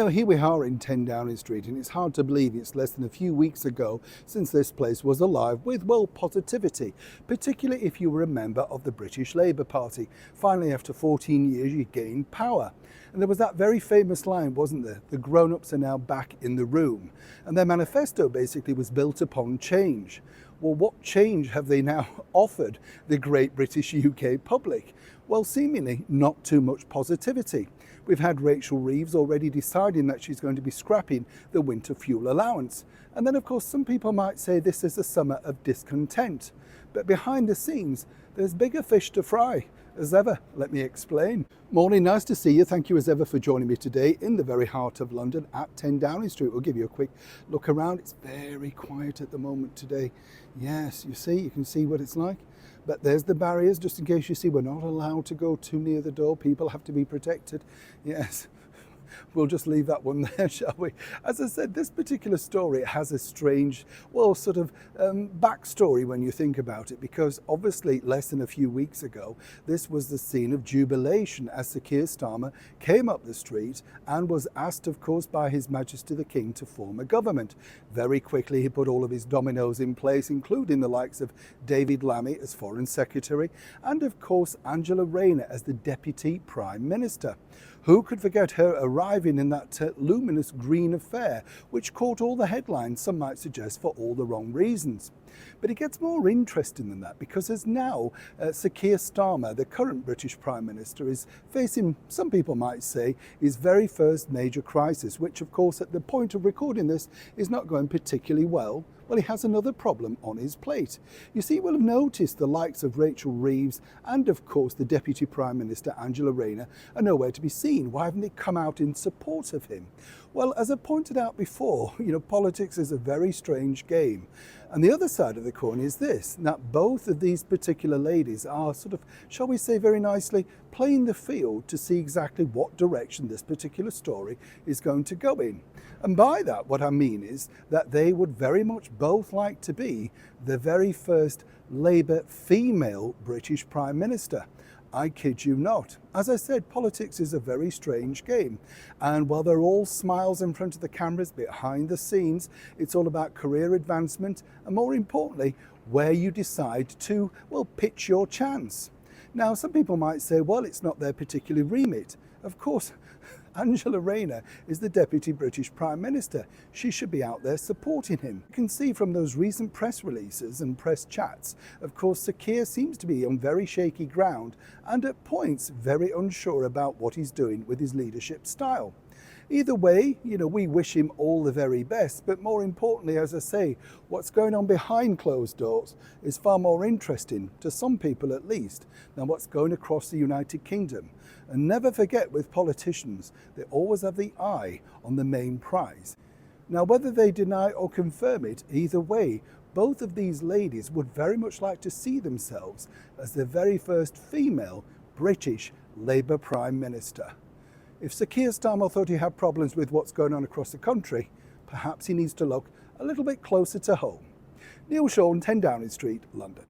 Here we are in 10 Downing Street, and it's hard to believe it's less than a few weeks ago since this place was alive with, well, positivity, particularly if you were a member of the British Labour Party. Finally, after 14 years, you gained power. And there was that very famous line, wasn't there? The grown-ups are now back in the room. And their manifesto basically was built upon change. Well, what change have they now offered the great British UK public? Well, seemingly not too much positivity. We've had Rachel Reeves already deciding that she's going to be scrapping the winter fuel allowance. And then, of course, some people might say this is a summer of discontent. But behind the scenes, there's bigger fish to fry. As ever, let me explain. Morning, nice to see you. Thank you as ever for joining me today in the very heart of London at 10 Downing Street. We'll give you a quick look around. It's very quiet at the moment today. Yes, you can see what it's like. But there's the barriers, just in case you see we're not allowed to go too near the door. People have to be protected. Yes. We'll just leave that one there, shall we? As I said, this particular story has a strange, well, sort of backstory when you think about it, because obviously less than a few weeks ago, this was the scene of jubilation as Sir Keir Starmer came up the street and was asked, of course, by His Majesty the King to form a government. Very quickly, he put all of his dominoes in place, including the likes of David Lammy as Foreign Secretary and, of course, Angela Rayner as the Deputy Prime Minister. Who could forget her arriving in that luminous green affair, which caught all the headlines, some might suggest for all the wrong reasons. But it gets more interesting than that, because as now Sir Keir Starmer, the current British Prime Minister, is facing, some people might say, his very first major crisis, which of course at the point of recording this is not going particularly well. Well, he has another problem on his plate. You see, we'll have noticed the likes of Rachel Reeves and, of course, the Deputy Prime Minister, Angela Rayner, are nowhere to be seen. Why haven't they come out in support of him? Well, as I pointed out before, politics is a very strange game. And the other side of the coin is this, that both of these particular ladies are sort of, shall we say very nicely, playing the field to see exactly what direction this particular story is going to go in. And by that, what I mean is that they would very much both like to be the very first Labour female British Prime Minister. I kid you not. As I said, politics is a very strange game. And while they're all smiles in front of the cameras, behind the scenes, it's all about career advancement and, more importantly, where you decide to, well, pitch your chance. Now, some people might say, well, it's not their particular remit. Of course, Angela Rayner is the Deputy British Prime Minister. She should be out there supporting him. You can see from those recent press releases and press chats, of course, Sir Keir seems to be on very shaky ground and at points very unsure about what he's doing with his leadership style. Either way, we wish him all the very best, but more importantly, as I say, what's going on behind closed doors is far more interesting, to some people at least, than what's going across the United Kingdom. And never forget, with politicians, they always have the eye on the main prize. Now, whether they deny or confirm it, either way, both of these ladies would very much like to see themselves as the very first female British Labour Prime Minister. If Sir Keir Starmer thought he had problems with what's going on across the country, perhaps he needs to look a little bit closer to home. Neil Shaw, 10 Downing Street, London.